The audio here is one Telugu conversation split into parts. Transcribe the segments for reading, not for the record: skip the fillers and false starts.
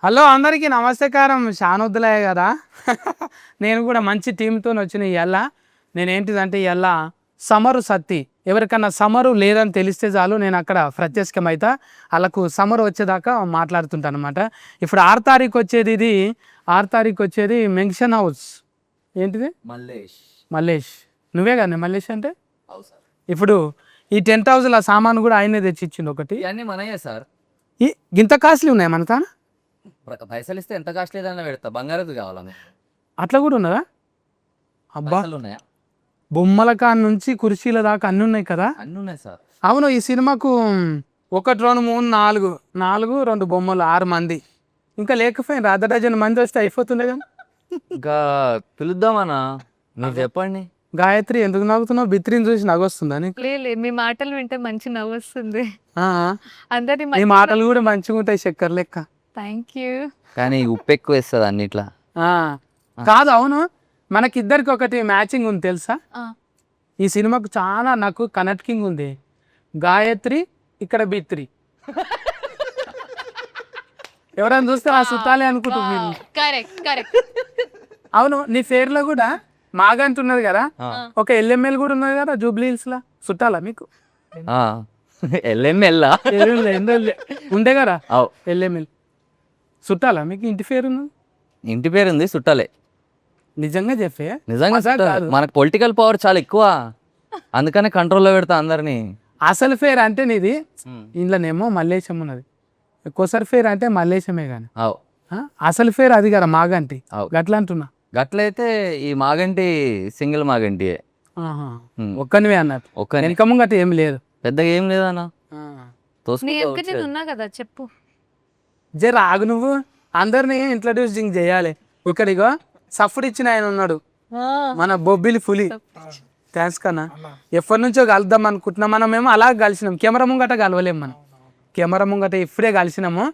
హలో అందరికీ నమస్కారం. షానొద్దులే కదా. నేను కూడా మంచి టీంతో వచ్చిన ఇవాళ. నేనేంటిదంటే ఇవాళ సమరు సత్తి ఎవరికన్నా సమరు లేదని తెలిస్తే చాలు నేను అక్కడ ప్రత్యక్షమైతా. వాళ్ళకు సమరు వచ్చేదాకా మాట్లాడుతుంటాను అనమాట. ఇప్పుడు 6 తారీఖు వచ్చేది, ఇది 6 తారీఖు వచ్చేది మెన్షన్ హౌస్. ఏంటిది? మల్లేష్. నువ్వే కానీ మల్లేష్ అంటే. ఇప్పుడు ఈ 10,000 సామాను కూడా ఆయనే తెచ్చిచ్చిండు ఒకటి. ఇవన్నీ మనయే సార్. ఇంత కాస్ట్లీ ఉన్నాయి మన తాన. పైసలు ఇస్తే ఎంత కాస్ట్ లేదన్నా పెడతా. బంగారది కావాలా మీకు? అట్లా కూడా ఉన్నదా? అబ్బా, ఉన్నాయా? బొమ్మల కాడ నుంచి కుర్చీల దాకా అన్నీ ఉన్నాయి కదా. అన్నీ ఉన్నాయి సార్. అవును, ఈ సినిమాకు 1 2 3 4 2 బొమ్మలు 6 మంది ఇంకా లేకపోయినా అర్ధ డజన్ మంది వస్తే అయిపోతుండే కదా. ఇంకా పిలుద్దామన్నా, మీరు చెప్పండి. గాయత్రి ఎందుకు నవ్వుతున్నావు? బిత్రిని చూసి నవ్వొస్తుందా నీకు? లేదు, మీ మాటలు వింటే మంచి నవ్వు వస్తుంది. ఆ, అందరి నీ మాటలు కూడా మంచిగా ఉంటాయి, చక్కెర లెక్క. Thank you. కానీ ఉప్పు ఎక్కువ వేస్తుంది అన్నిట్లా. ఆ, కాదు, అవును, మనకిద్దరికి ఒకటి మ్యాచింగ్ ఉంది తెలుసా. ఈ సినిమాకు చాలా నాకు కనెక్టింగ్ ఉంది. గాయత్రి ఇక్కడ బిత్రి. ఎవరైనా చూస్తే ఆ సుట్టాలే అనుకుంటున్నాను. అవును, నీ పేరులో కూడా మాగంట ఉన్నది కదా, ఒక ఎల్ఎంఎల్ కూడా ఉన్నది కదా జూబ్లీ హిల్స్ లా. చుట్టాలా మీకు? ఎల్ఎంఎల్లా ఉండే కదా ఎల్ఎంఎల్. చుట్టాలా మీకు? ఇంటి పేరు ఉన్నది? ఇంటి పేరు ఉంది, చుట్టాలే. నిజంగా చెప్పే? నిజంగా మనకు పొలిటికల్ పవర్ చాలా ఎక్కువ, అందుకనే కంట్రోల్లో పెడతా అందరినీ. అసలు పేరు అంటే నీది ఇంట్లోనేమో మల్లేశం ఉన్నది, కొసరి పేరు అంటే మల్లేశమే కానీ అసలు పేరు అది కదా మాగంటి. గట్లా అంటున్నా. గట్లయితే ఈ మాగంటి సింగిల్ మాగంటి ఒక్కనివే అన్నట్టు. వెనక ముంగట ఏం లేదు, పెద్దగా ఏం లేదన్నా. ఉన్నా కదా, చెప్పు. జర ఆగు, నువ్వు అందరినీ ఇంట్రడ్యూసింగ్ చేయాలి. ఇక్కడిగో సఫ్డ్ ఇచ్చిన ఆయన ఉన్నాడు, మన బొబ్బిలి పులి. థ్యాంక్స్ కన్నా. ఎప్పటి నుంచో కలుద్దాం అనుకుంటున్నాం. మనమేమో అలా కలిసినాం, కెమెరా ముంగట కలవలేము. మనం కెమెరా ముంగట ఇప్పుడే కలిసినాము.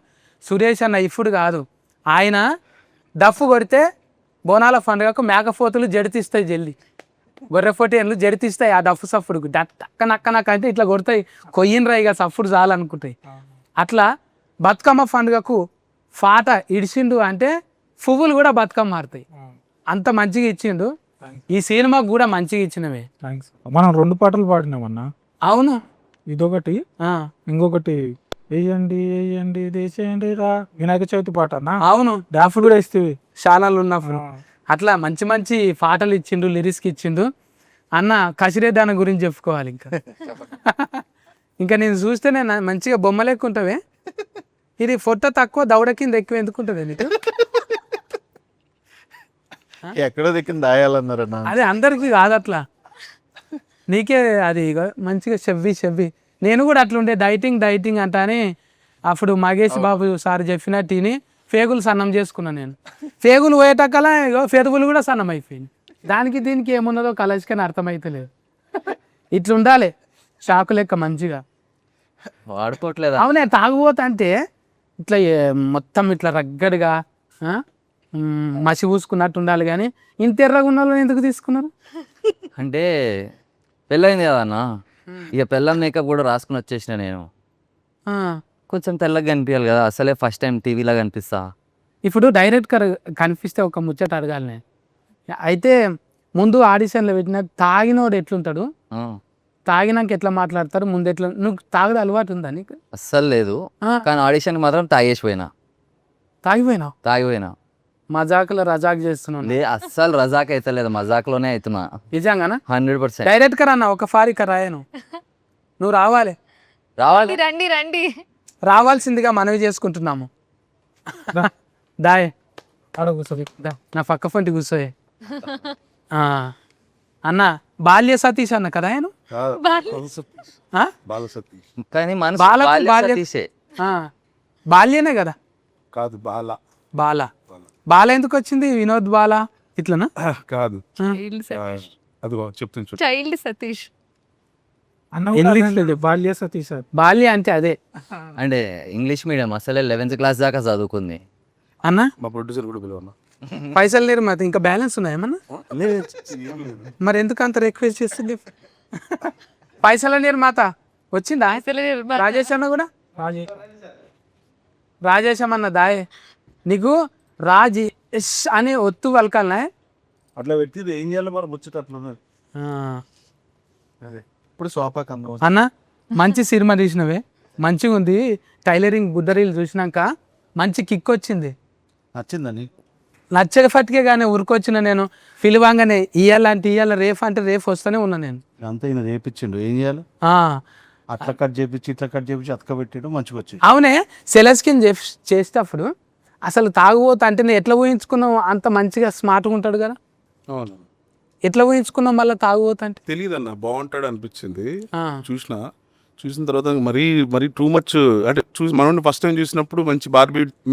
సురేష్ అన్న ఇప్పుడు కాదు, ఆయన డఫ్ కొడితే బోనాల పండుగకు మేకపోతులు జడితిస్తాయి, జల్లి గొర్రెపోటీలు జడితిస్తాయి ఆ డఫ్ సఫ్డుకు. టక్కనక్కనకంటే ఇట్లా కొడతాయి, కొయ్యినరా ఇక సఫ్డు చాలనుకుంటాయి. అట్లా బతుకమ్మ పండుగకు పాట ఇడిచిండు అంటే పువ్వులు కూడా బతుకమ్మ మారుతాయి. అంత మంచిగా ఇచ్చిండు. ఈ సినిమాకు కూడా మంచిగా ఇచ్చినవే. మనం 2 పాటలు పాడినామన్నా. అవును, ఇదొకటి, ఇంకొకటి వేయండి వేయండి దేశేయండి రా, వినాయక చవితి పాట అన్న. అవును, డాన్స్ కూడా ఇస్తేవి ఛానల్ ఉన్నప్పుడు. అట్లా మంచి మంచి పాటలు ఇచ్చిండు, లిరిక్స్ ఇచ్చిండు అన్న. కసిరే దాని గురించి చెప్పుకోవాలి ఇంకా. ఇంకా నేను చూస్తే నేను మంచిగా బొమ్మలు ఎక్కువ ఉంటావే. ఇది ఫోటో తక్కువ, దౌడ కింద ఎక్కువ ఎందుకుంటుంది నీకు? ఎక్కడో దిక్కిన దాయాలన్నారన్నా. అదే అందరికి కాదు అట్లా, నీకే అది మంచిగా చెవ్వి. నేను కూడా అట్లుండే డైటింగ్ అంటానే. అప్పుడు మగేష్ బాబు సార్ చెప్పినట్టు తిని పేగులు సన్నం చేసుకున్నాను నేను. పేగులు పోయేటక్కలా పెదవులు కూడా సన్నం అయిపోయింది. దానికి దీనికి ఏమున్నదో కలర్స్కని అర్థమైతలేదు. ఇట్లుండాలి షాకు లెక్క మంచిగా వాడుకోవట్లేదు. అవునే, తాగుబోతా అంటే ఇట్లా మొత్తం ఇట్లా రగ్గడిగా మసి పూసుకున్నట్టు ఉండాలి. కానీ ఇంత ఎర్రగా ఉన్న వాళ్ళని ఎందుకు తీసుకున్నారు అంటే పెళ్ళైంది కదా అన్న, ఇక పెళ్ళం మేకప్ కూడా రాసుకుని వచ్చేసిన నేను. కొంచెం తెల్లగా కనిపించాలి కదా, అసలే ఫస్ట్ టైం టీవీలో కనిపిస్తా. ఇప్పుడు డైరెక్ట్గా కనిపిస్తే ఒక ముచ్చట అడగాలి నేను. అయితే ముందు ఆడిషన్లో పెట్టిన తాగినోడు ఎట్లుంటాడు, తాగినాక ఎట్లా మాట్లాడతారు, ముందు ఎట్లా? నువ్వు తాగదు అలవాటు ఉందా నీకు? అస్సలు లేదు, కానీ ఆడిషన్కి మాత్రం తాగిపోయినా. మజాకులో రజాక్ చేస్తున్నాను. అస్సలు రజాక్ అయితే లేదు, మజాక్లోనే అవుతున్నా. నిజంగానా? 100%. డైరెక్ట్ గా అన్న ఒక ఫారిక రాయను, నువ్వు రావాలి. రండి రావాల్సిందిగా మనవి చేసుకుంటున్నాము. దాయ్ నా పక్క ఫంటి కూర్చోయే. అన్న బాల్య సతీష్ అన్న కదా ఆయన. కానీ బాల్యనే కదా. కాదు, బాల ఎందుకు వచ్చింది? వినోద్ బాల ఇట్లనా? కాదు, అదిగో చెప్తుంది చైల్డ్ సతీష్. బాల్య సతీష్. బాల్య అంటే అదే అంటే ఇంగ్లీష్ మీడియం, అసలే 11th క్లాస్ దాకా చదువుకుంది అన్న. మా ప్రొడ్యూసర్ కూడా పిలవన్నా. పైసలు లేరు మాది, ఇంకా బ్యాలెన్స్ ఉన్నాయేమన్నా? మరి ఎందుకు అంత రిక్వెస్ట్ చేస్తుంది? పైసల నిర్మాత వచ్చిందా? రాజేష్ అన్న కూడా. రాజేశం అన్న దాయే నీకు రాజీ ఎస్ అని ఒత్తు పలకాలనే. అట్లా పెట్టి ఏం చేయాలి మరి ముచ్చట అట్లా ఉన్నది. అదే ఇప్పుడు సోఫా కన్నా అన్న మంచి సినిమా తీసినవే, మంచిగా ఉంది. టైలరింగ్ బుద్ధరీలు చూసినాక మంచి కిక్ వచ్చింది. నచ్చిందని నచ్చగఫట్కే కానీ ఉరికొచ్చిన నేను పిలువాగానే ఇయ్యాలంటే ఇయ్యాల, రేపు అంటే రేపు వస్తూనే ఉన్నా నేను. అంతా ఈయన చేపించిండు, ఏం చేయాలి ఆ, అట్లా కట్ చేపించి ఇట్లా కట్ చేపించి అతక పెట్టాడు, మంచిగా వచ్చింది. అవునే సెలస్కిన్ చేసేటప్పుడు అసలు తాగుబోతు అంటే నేను ఎట్లా ఊహించుకున్నావు అంత మంచిగా స్మార్ట్గా ఉంటాడు కదా, అవును ఎట్లా ఊహించుకున్నాం మళ్ళీ తాగుబోతు అంటే? తెలియదన్న, బాగుంటాడు అనిపించింది. ఆ, చూసిన తర్వాత మరీ మరీ టూ మచ్ అంటే మనం ఫస్ట్ టైం చూసినప్పుడు మంచి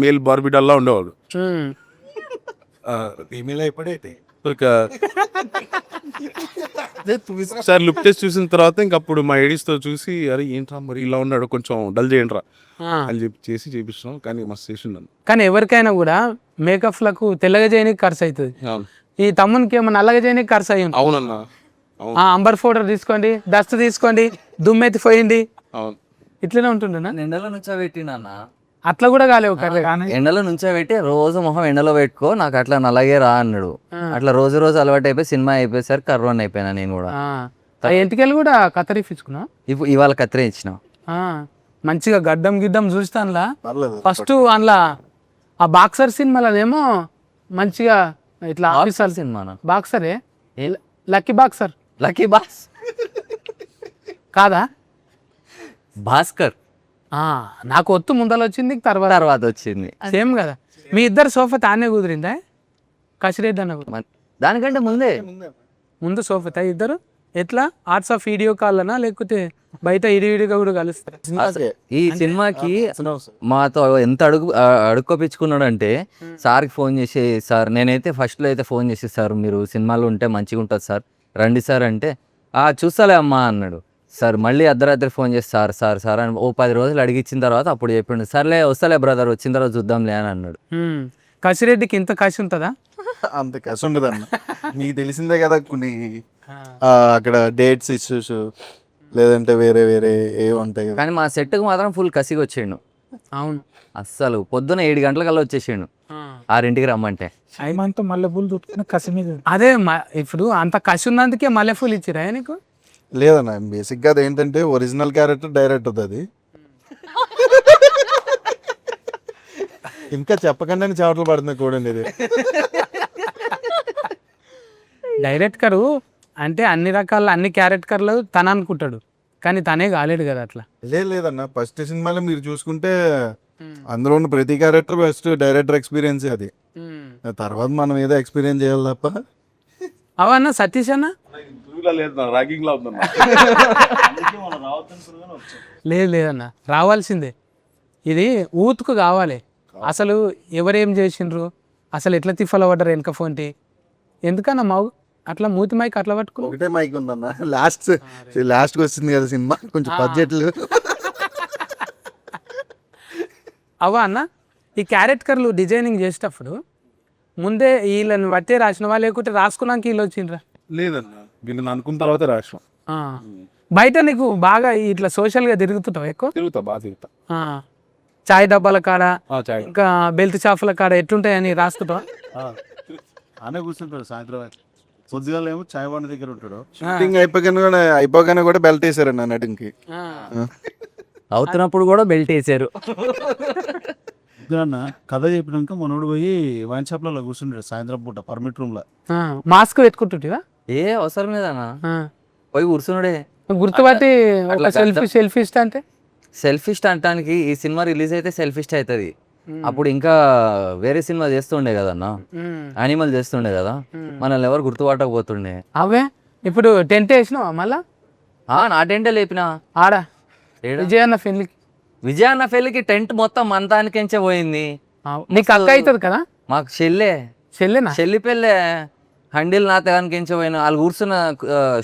మేల్ బార్బీ డాల్లా ఉండేవాడు. ఉమ్. ఈమెయిల్ అయిపోయితే ఒక సార్ లుక్ టెస్ట్ చూసిన తర్వాత ఇంకప్పుడు మా ఎడిస్ తో చూసి అరే ఏంట్రా మరి ఇలా ఉన్నాడు, కొంచెం డల్ చేయండి రా ఆ. అని చెప్పి చేపిస్తున్నాం. కానీ మస్తు చేసిండు. కానీ ఎవరికైనా కూడా మేకప్లకు తెల్లగా చేయడానికి ఖర్చు అవుతుంది. అవును ఈ తమ్మునికి ఏమో నల్లగా చేయడానికి ఖర్చు అయ్యి ఉంటుంది. అవునన్నా అవును అంబర్ పౌడర్ తీసుకోండి, డస్ట్ తీసుకోండి, దుమ్మెత్తి పోయింది, అవును ఇట్లనే ఉంటుండేనా? ఎండలో నుంచో పెట్టినా, అట్లా కూడా కాలేవు కర్రీ. ఎండలో నుంచో పెట్టి రోజు మొహం ఎండలో పెట్టుకో, నాకు అట్లా నల్లగే రా అన్నాడు. అట్లా రోజు రోజు అలవాటు అయిపోయి సినిమా అయిపోయేసరికి కర్రోన్ అయిపోయినా నేను కూడా. ఆ ఎంటికెళ్ళి కూడా కత్తిరించుకున్నా. ఇప్పుడు ఇవాళ కత్తిరే ఇచ్చిన. మంచిగా గడ్డం గిడ్డం చూస్తానులా. పర్లేదు. ఫస్ట్ అందులో ఆ బాక్సర్ సినిమాలోనేమో మంచిగా ఇట్లా ఆఫీసర్ సినిమానా? బాక్సరే, లక్కీ బాక్సర్. లక్కీ బాస్ కాదా? భాస్కర్ నాకు ఒత్తు ముందర వచ్చింది, తర్వాత తర్వాత వచ్చింది. సేమ్ కదా. మీ ఇద్దరు సోఫా తానే కుదిరిందా? కసిరెడ్డి అన్న కూడా దానికంటే ముందే ముందు సోఫా తా ఇద్దరు ఎట్లా ఆర్ట్స్ ఆఫ్ వీడియో కాల్ అనా లేకపోతే బయట ఇడివిడిగా కూడా కలుస్తారు? ఈ సినిమాకి మాతో ఎంత అడుక్కోపించుకున్నాడు అంటే, సార్కి ఫోన్ చేసి, సార్ నేనైతే ఫస్ట్లో అయితే ఫోన్ చేసి, సార్ మీరు సినిమాలో ఉంటే మంచిగా ఉంటుంది సార్, రండి సార్ అంటే, చూస్తాలే అమ్మా అన్నాడు. సార్ మళ్ళీ అర్ధరాత్రి ఫోన్ చేసి సార్ సార్ సార్ అని 10 రోజులు అడిగిచ్చిన తర్వాత అప్పుడు చెప్పిండు, సర్లే వస్తలే బ్రదర్, వచ్చిన తర్వాత చూద్దాంలే అని అన్నాడు. కసిరెడ్డికి ఇంత కసి ఉంటుందా? అంత కసి ఉండదు అన్న. మీకు తెలిసిందే కదా కొన్ని అక్కడ డేట్స్ ఇష్యూస్ లేదంటే వేరే వేరే ఏ ఉంటాయి కదా. కానీ మా సెట్కి మాత్రం ఫుల్ కసిగా వచ్చిండు. అవును, అస్సలు పొద్దున 7 గంటలకల్లా వచ్చేసిండు, 6కి రమ్మంటే. ఐమంతా మల్లెపూలు చుట్టుకున్న కసి మీద. అదే ఇప్పుడు అంత కసి ఉన్నందుకే మల్లెపూలు ఇచ్చిరా నీకు? లేదన్న, బేసిక్గా అది ఏంటంటే ఒరిజినల్ క్యారెక్టర్ డైరెక్ట్ అవుతుంది. ఇంకా చెప్పకుండానే చెవటలు పడుతుంది కూడండి ఇది. డైరెక్టర్ అంటే అన్ని రకాల అన్ని క్యారెక్టర్లు తన అనుకుంటాడు, కానీ తనే కాలేడు కదా అట్లా. లేదన్న, ఫస్ట్ సినిమాలో మీరు చూసుకుంటే అందులో ఉన్న ప్రతి క్యారెక్టర్ ఫస్ట్ డైరెక్టర్ ఎక్స్పీరియన్స్ అది. తర్వాత మనం ఏదో ఎక్స్పీరియన్స్ చేయాలి తప్ప. అవన్నా సతీష్ అన్న లేదు లేదన్న, రావాల్సిందే. ఇది ఊతుకు కావాలి. అసలు ఎవరేం చేసిండ్రు, అసలు ఎట్లా తిఫల పడ్డారు వెనక ఫోన్టి, ఎందుకన్నా మావు అట్లా మూతి మైక్ అట్లా పట్టుకుని. ఒకటే మైక్ ఉందన్న, లాస్ట్ వచ్చింది కదా సినిమా, కొంచెం బడ్జెట్లు. అవా అన్న, ఈ క్యారెక్టర్లు డిజైనింగ్ చేసేటప్పుడు ముందే వీళ్ళని బట్టే రాసినవా లేకుంటే రాసుకున్నాక వీళ్ళు వచ్చిండ్రా? లేదన్న, వీళ్ళని అనుకున్న తర్వాత రాష్ట్రం. బయట నీకు బాగా ఇట్లా సోషల్గా తిరుగుతుంటావు ఎక్కువ? బాగా తిరుగుతా. చాయ్ డబ్బాల కాడ చాయ్ ఇంకా బెల్ట్ షాపుల కాడ ఎట్లుంటాయని రాస్తుంటావా? అనే కూర్చుంటాడు సాయంత్రం, పొద్దుగాల ఏమో చాయ్ బండి దగ్గర ఉంటాడు. షూటింగ్ అయిపోగానే కూడా బెల్ట్ వేసారండి నటికి. అవుతున్నప్పుడు కూడా బెల్ట్ వేసారు. కథ చెప్పినాక మనోడు పోయి వైన్ షాప్ లో కూర్చుంటాడు సాయంత్రం పూట పర్మిట్ రూమ్ లో. మాస్క్ పెట్టుకుంటుంటివా? ఏ అవసరం లేదన్నా, పోయి కూర్చున్నాడే. గుర్తుపట్టి సెల్ఫీ అంటే సెల్ఫిస్ట్ అంటానికి ఈ సినిమా రిలీజ్ అయితే సెల్ఫిస్ట్ అవుతుంది. అప్పుడు ఇంకా వేరే సినిమా చేస్తుండే కదన్నా, యానిమల్ చేస్తుండే కదా, మనల్ని ఎవరు గుర్తుపట్టకపోతుండే. అవే ఇప్పుడు టెంట్ వేసినావా మళ్ళా? నా టెంటే లేపినా ఆడా విజయన్న పెళ్ళికి. విజయన్న పెళ్ళికి టెంట్ మొత్తం మంతానికించే పోయింది. నీకు అక్క అవుతుంది కదా? మాకు చెల్లెనా? చెల్లి పెళ్ళే. హండిల్ నా తెగానికించే పోయిన వాళ్ళు కూర్చున్న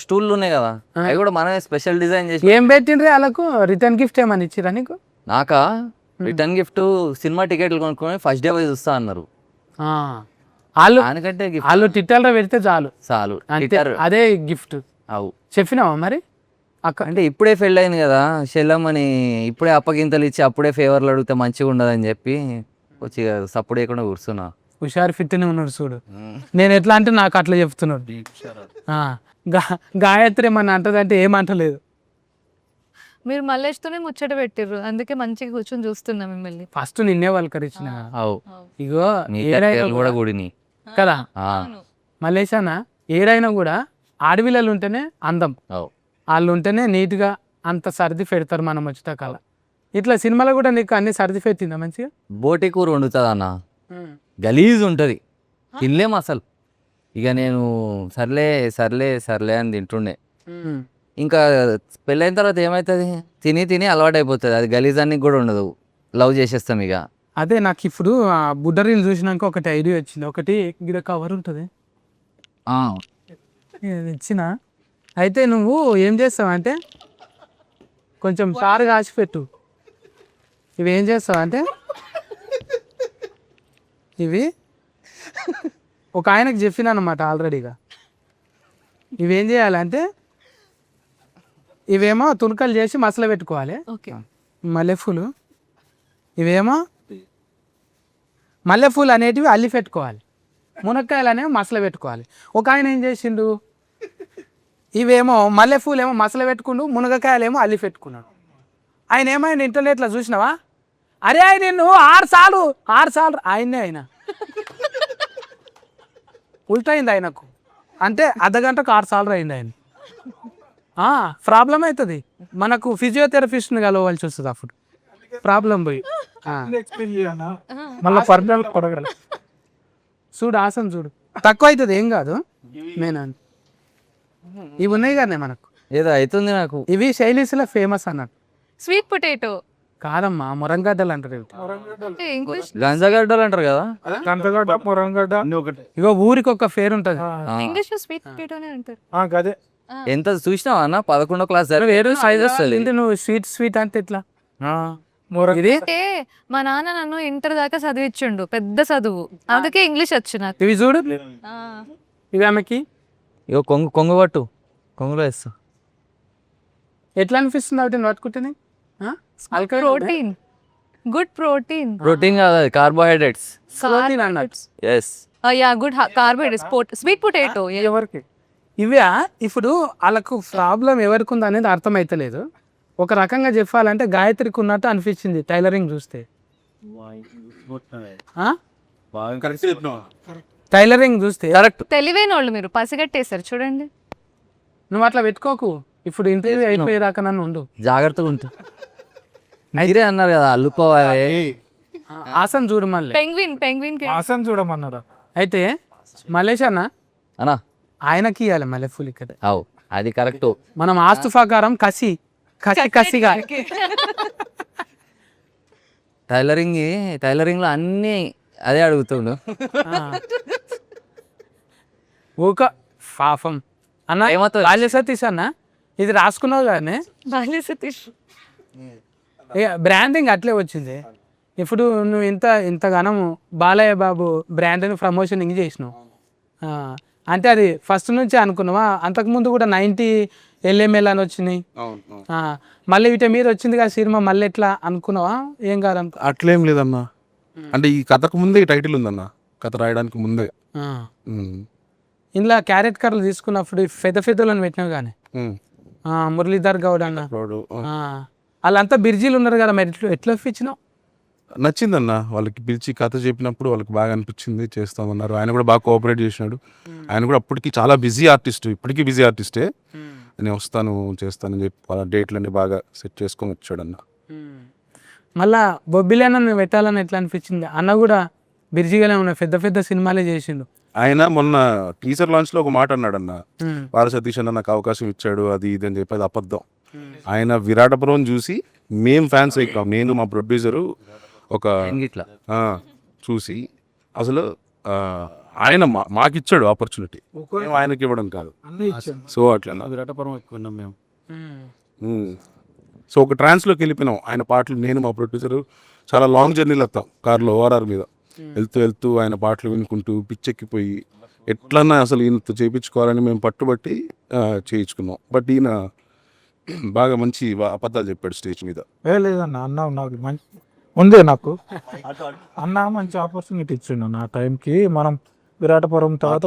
స్టూళ్ళు ఉన్నాయి కదా, అవి కూడా మనమే స్పెషల్ డిజైన్ చేసి. ఏం పెట్టిండ్రే వాళ్ళకు? రిటర్న్ గిఫ్ట్ ఏమని ఇచ్చిరా నీకు? నాకా రిటర్న్ గిఫ్ట్ సినిమా టికెట్లు కొనుక్కొని ఫస్ట్ డే పోయి చూస్తా అన్నారు. దానికంటే వాళ్ళు ట్విట్టర్లో పెడితే చాలు చాలు, అదే గిఫ్ట్. అవు చెప్పినావా మరి అక్క? అంటే ఇప్పుడే పెళ్ళి అయింది కదా చెల్లమ్మని, ఇప్పుడే అప్పగింతలు ఇచ్చి అప్పుడే ఫేవర్లు అడిగితే మంచిగా ఉండదని చెప్పి వచ్చి సపోర్ట్ చేయకుండా కూర్చున్నా. హుషారు ఫిట్నే ఉన్నాడు చూడు. నేను ఎట్లా అంటే నాకు అట్లా చెప్తున్నాడు. గాయత్రి ఏమన్నా అంటదంటే ఏమంటలేదు. మీరు మల్లేష్తోనే ముచ్చట పెట్టిర్రు, అందుకే మంచిగా కూర్చొని చూస్తున్నా మిమ్మల్ని. ఫస్ట్ నిన్నే పలకరించిన అవు ఇగో నీ ఏడైనా కట్టెలు కూడా కూడిని. కదా ఆ, మల్లేశానా ఏడైనా కూడా ఆడపిల్లలు ఉంటేనే అందం, అవు వాళ్ళు ఉంటేనే నీట్గా అంత సర్ది పెడతారు మనం వచ్చేట కాల. ఇట్లా సినిమాలో కూడా నీకు అన్ని సర్ది పెట్టిందా మంచిగా? బోటి కూర వండుతుంది అన్న, గలీజ్ ఉంటుంది, తినలేం అసలు. ఇక నేను సర్లే సర్లే సర్లే అని తింటుండే. ఇంకా పెళ్ళైన తర్వాత ఏమవుతుంది, తిని తిని అలవాటు అయిపోతుంది, అది గలీజ్ అని కూడా ఉండదు, లవ్ చేసేస్తాం ఇక. అదే నాకు ఇప్పుడు ఆ బుడ్డ రీల్ చూసినాక ఒకటి ఐడియా వచ్చింది. ఒకటి గిడ కవర్ ఉంటుంది ఇచ్చిన, అయితే నువ్వు ఏం చేస్తావంటే కొంచెం చారు కాసి పెట్టు. ఇవి ఏం చేస్తావంటే ఇవి ఒక ఆయనకు చెప్పిన అనమాట ఆల్రెడీగా. ఇవేం చేయాలంటే ఇవేమో తునకలు చేసి మసలు పెట్టుకోవాలి. ఓకే, మల్లెపూలు ఇవేమో మల్లెపూలు అనేటివి అల్లి పెట్టుకోవాలి, మునక్కాయలు అనేవి మసలు పెట్టుకోవాలి. ఒక ఆయన ఏం చేసిండు, ఇవేమో మల్లెపూలు ఏమో మసలు పెట్టుకుండు, మునగకాయలు ఏమో అల్లి పెట్టుకున్నాడు. ఆయన ఏమైనా ఇంటర్నెట్లో చూసినావా, అరే ఆయన నిన్ను 6 సార్లు ఆయన్నే ఆయన ఉల్టైంది ఆయనకు, అంటే అర్ధగంటకు 6 సార్లు అయింది ఆయన. ప్రాబ్లం అవుతుంది మనకు, ఫిజియోథెరపిస్ట్ని కలవాల్సి వస్తుంది అప్పుడు ప్రాబ్లం పోయి. మళ్ళీ పర్మనెంట్ పడగల చూడు ఆసన చూడు, తక్కువ అవుతుంది ఏం కాదు. నేను ఇవి ఉన్నాయి కానీ మనకు ఏదో అవుతుంది నాకు. ఇవి శైలీస్లో ఫేమస్ అన్నట్టు. స్వీట్ పొటాటో కాదమ్మా మురంగడ్డలు అంటారు ఇవి. ఇంగ్లీష్ గంజగడ్డలు అంటారు కదా. గంటగడ్డ మురంగడ్డ ఇగో ఊరికి ఒక పేరు ఉంటుంది. ఇంగ్లీష్ లో స్వీట్ పొటాటోనే అంటారు. గదే ఎంత చూసినావా అన్న, 11వ క్లాస్ వేరు సైజ్ వస్తుంది. నువ్వు స్వీట్ అంటే ఎట్లా మురంగ ఇది అంటే మా నాన్న నన్ను ఇంటర్ దాకా చదివించుండు, పెద్ద చదువు, అందుకే ఇంగ్లీష్ వచ్చు నాకు. ఇవి చూడు, ఆ, ఇవి ఆమెకి ఇగో కొంగు పట్టు, కొంగులో వేస్తా. ఎట్లా అనిపిస్తుంది అవి పట్టుకుంటేనే? ప్రోటీన్, గుడ్ ప్రోటీన్, ప్రోటీన్ కాదు, అది కార్బోహైడ్రేట్స్. అన్నట్టు. Yes, yeah good carbohydrates, sweet potato. ఎవరికి ఇవే ఇప్పుడు వాళ్ళకు ప్రాబ్లం ఎవరికి ఉంది అనేది అర్థమైతలేదు. ఒక రకంగా చెప్పాలంటే గాయత్రికి ఉన్నట్టు అనిపించింది టైలరింగ్ చూస్తే. టైలరింగ్ చూస్తే కరెక్ట్. తెలివైన వాళ్ళు మీరు, పసిగట్టేశారు చూడండి. నువ్వు అట్లా పెట్టుకోకు, ఇప్పుడు ఇంటర్వ్యూ అయిపోయేదాకా నన్ను ఉండు. జాగ్రత్తగా ఉంటుంది. మీరే అన్నారు కదా అల్లుకోవాలి. ఆసన్ చూడు మళ్ళీ. పెంగ్విన్ ఆసన్ చూడమన్నారా? అయితే మలేష్ అన్న అన్నా ఆయనకి ఇవ్వాలి మల్లెపూలు ఇక్కడ. అవు అది కరెక్ట్. మనం ఆస్తు ప్రకారం కసిగా టైలరింగ్ లో అన్ని అదే అడుగుతుండు. ఊక పాపం అన్న. ఏమవుతుంది? బాల్య సతీష్ అన్న ఇది రాసుకున్నావు కానీ బాల్య సతీష్ బ్రాండింగ్ అట్లే వచ్చింది. ఇప్పుడు నువ్వు ఇంతగానము బాలయ్య బాబు బ్రాండ్ని ప్రమోషనింగ్ చేసినావు అంటే అది ఫస్ట్ నుంచి అనుకున్నావా? అంతకుముందు కూడా 90 LML అని వచ్చినాయి, మళ్ళీ వీటి మీద వచ్చింది కదా సినిమా, మళ్ళీ ఎట్లా అనుకున్నావా? ఏం కాదనుకో. అట్లేం లేదన్నా, అంటే ఈ కథకు ముందే ఈ టైటిల్ ఉందన్న, కథ రాయడానికి ముందే. ఇందులో క్యారెట్ కర్రలు తీసుకున్నప్పుడు పెద్దలను పెట్టినావు కానీ మురళీధర్ గౌడ్ అన్న వాళ్ళంతా బిర్జీలు ఉన్నారు కదా, మరి ఎట్లా ఇచ్చినావు? నచ్చిందన్న, వాళ్ళకి పిలిచి కథ చెప్పినప్పుడు వాళ్ళకి బాగా అనిపించింది, చేస్తామన్నారు. ఆయన కూడా బాగా కోఆపరేట్ చేసినాడు. ఆయన కూడా అప్పటికి చాలా బిజీ ఆర్టిస్ట్, ఇప్పటికీ బిజీ ఆర్టిస్టే. నేను వస్తాను చేస్తానని చెప్పి వాళ్ళ డేట్లన్నీ బాగా సెట్ చేసుకొని వచ్చాడు అన్న. మళ్ళా బొబ్బిలి అన్న పెట్టాలని ఎట్లా అనిపించింది? అన్న కూడా బిర్జీగానే ఉన్నాయి, పెద్ద సినిమాలే చేసిండు. ఆయన మొన్న టీజర్ లాంచ్ లో ఒక మాట అన్నాడు అన్న, బాల సతీష్ అన్న నాకు అవకాశం ఇచ్చాడు అది ఇది అని చెప్పి, అది అబద్ధం. ఆయన విరాటపురం చూసి మేం ఫ్యాన్స్ అయిపోయాం, నేను మా ప్రొడ్యూసరు ఒక ఇట్లా చూసి అసలు ఆయన మాకిచ్చాడు ఆపర్చునిటీ, ఆయనకి ఇవ్వడం కాదు. సో అట్లా విరాటపురం ఎక్కువ ఉన్నాం మేము. సో ఒక ట్రాన్స్లోకి వెళ్ళిపోయినాం. ఆయన పాటలు నేను మా ప్రొడ్యూసరు చాలా లాంగ్ జర్నీలు వస్తాం కార్లో ORR మీద వెళ్తూ ఆయన పాటలు వినుకుంటూ పిచ్చెక్కిపోయి ఎట్లన్నా అసలు ఈయనతో చేయించుకోవాలని మేము పట్టుబట్టి చేయించుకున్నాం. బట్ ఈయన బాగా మంచి అబద్ధాలు చెప్పాడు స్టేజ్ మీద. లేదన్న, అన్నావు నాకు ఉందే నాకు అన్న మంచి ఆపర్చునిటీ ఇచ్చిండు నా టైంకి. మనం విరాటపురం తర్వాత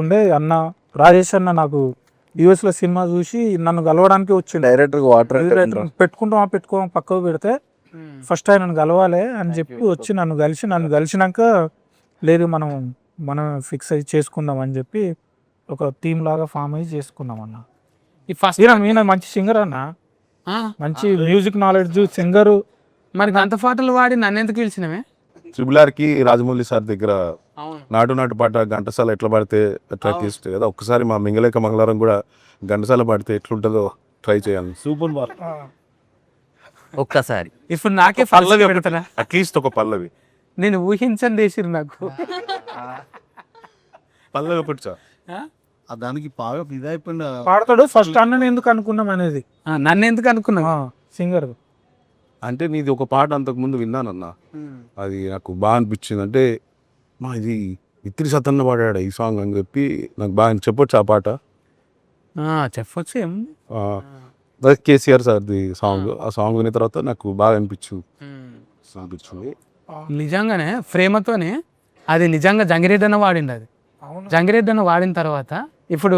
ఉండే అన్న రాజేష్ అన్న నాకు యూఎస్ లో సినిమా చూసి నన్ను కలవడానికి వచ్చిండు. డైరెక్టర్ వాటర్ పెట్టుకోం పక్కకు పెడితే ఫస్ట్ ఆయన నన్ను కలవాలి అని చెప్పి వచ్చి నన్ను కలిసినాక లేదు మనం ఫిక్స్ అయ్యి చేసుకుందాం అని చెప్పి ఒక టీమ్ లాగా ఫామ్ అయ్యి చేసుకున్నాం అన్న. ఈ ఫస్ట్ ఈయన మంచి సింగర్ అన్న, మంచి మ్యూజిక్ నాలెడ్జ్ సింగరు. మరి అంత పాటలు వాడి నన్ను ఎందుకు పిలిచినవే? ట్రిబుల్ కి రాజమౌళి సార్ దగ్గర అవును. నాటు పాట ఘంటసాల ఎట్లా పాడితే అట్లా తీస్తుంది కదా, ఒక్కసారి మా మింగలేక మంగళవారం కూడా ఘంటసాల పాడితే ఎట్లుంటుందో ట్రై చేయాలి. సూపర్ ఒక్కసారి ఇప్పుడు నాకే పల్లవి పెడతారా? అట్లీస్ట్ ఒక పల్లవి నేను ఊహించని చేసిరు నాకు. పల్లవి ఒకటి సార్. దానికి బాగా ఇదైపోయింది. పాడతాడు ఫస్ట్ అన్నని ఎందుకు అనుకున్నాం అనేది నన్ను ఎందుకు అనుకున్నావు? సింగర్ అంటే నీది ఒక పాట అంతకు ముందు విన్నానన్నా, అది నాకు బాగా అనిపించింది. అంటే మా ఇది ఇత్రి సతన్న పాడాడు ఈ సాంగ్ అని చెప్పి నాకు బాగా చెప్పొచ్చు ఆ పాట. చెప్పొచ్చు ఏం. కేసీఆర్ సార్ది సాంగ్, ఆ సాంగ్ విన్న తర్వాత నాకు బాగా అనిపించింది. నిజంగానే ప్రేమతోనే అది నిజంగా జంగిరెడ్డి అన్న వాడిండు. అది జంగిరెడ్డి అన్న వాడిన తర్వాత ఇప్పుడు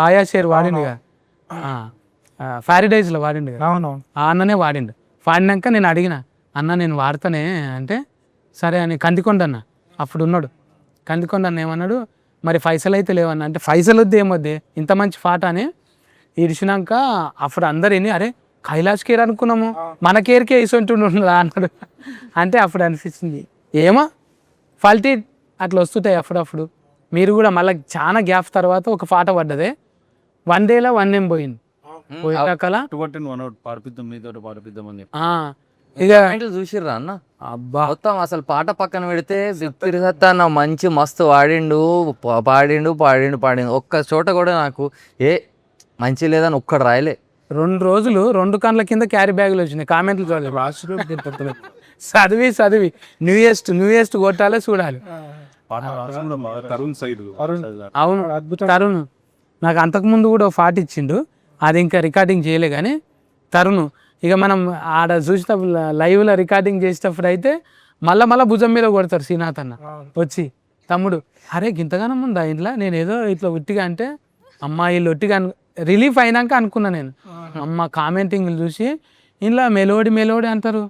ఆయా షేర్ వాడిండు కదా, ప్యారడైజ్లో వాడిండు కదా, అవునవును ఆ అన్ననే వాడిండు. వాడినాక నేను అడిగిన అన్న నేను వాడతానే అంటే సరే అని కందికొండ అన్న అప్పుడు ఉన్నాడు. కందికొండ అన్న ఏమన్నాడు, మరి పైసలు అయితే లేవన్న అంటే పైసలు వద్దు ఏమొద్ది ఇంత మంచి పాట అని ఇడిచినాక అప్పుడు అందరు విని అరే కైలాష్ కేర్ అనుకున్నాము మన కేర్కే ఇసొంటుండా అన్నాడు. అంటే అప్పుడు అనిపిస్తుంది ఏమో ఫాల్టీ అట్లా వస్తుంటాయి అప్పుడప్పుడు. మీరు కూడా మళ్ళీ చాలా గ్యాప్ తర్వాత ఒక పాట పడ్డదే 1 డేలో 1 ఏం పోయింది పోయాకలా ఇక చూసిర్రా అన్న? అబ్బా మొత్తం అసలు పాట పక్కన పెడితే అన్న మంచి మస్తు పాడిండు. ఒక్క చోట కూడా నాకు మంచి లేదని ఒక్కడు రాయలే. 2 రోజులు 2 కండ్ల కింద క్యారీ బ్యాగులు వచ్చినాయి. కామెంట్లు చదివి న్యూయెస్ట్ కొట్టాలే చూడాలి. అవును తరుణ్ నాకు అంతకుముందు కూడా ఒక పాట ఇచ్చిండు, అది ఇంకా రికార్డింగ్ చేయలే కానీ తరుణ్. ఇక మనం ఆడ చూసేటప్పుడు లైవ్లో రికార్డింగ్ చేసేటప్పుడు అయితే మళ్ళా భుజం మీద కొడతారు శ్రీనాథ్ అన్న వచ్చి, తమ్ముడు అరే గింతగానం ఉందా ఇంట్లో, నేను ఏదో ఇట్లా ఒట్టిగా అంటే అమ్మాయిలు ఒట్టిగా రిలీఫ్ అయినాక అనుకున్నా నేను. అమ్మ కామెంటింగ్లు చూసి ఇంట్లో మెలోడీ అంటారు.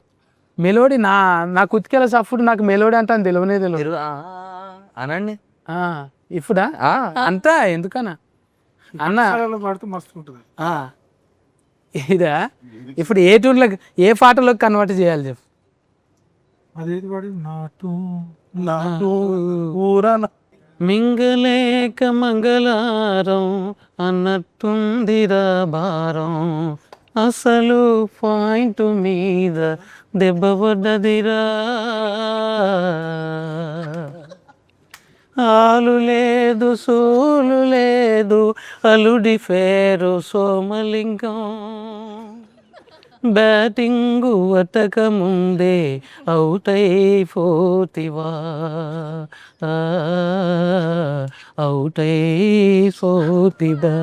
మెలోడీ నా కుతికేల సఫుడు నాకు మెలోడీ అంటాను తెలియనే తెలియదు అనండి. ఇప్పుడా అంతా ఎందుకన్నా అన్న పాడితే మస్తు ఉంటుంది. ఇదా ఇప్పుడు ఏ టూర్లోకి ఏ పాటలోకి కన్వర్ట్ చేయాలి చెప్పు. అదేది పాడి నాటు మింగలేక మంగళారం అన్నట్టుందిరా భారం, అసలు పాయింట్ మీద దెబ్బ పడ్డదిరా, ఆలు లేదు సోలు లేదు అలుడి పేరు సోమలింగం, బ్యాటింగు అటక ముందే అవుట్ అయిపోతివా, అవుట్ అయిపోతివా.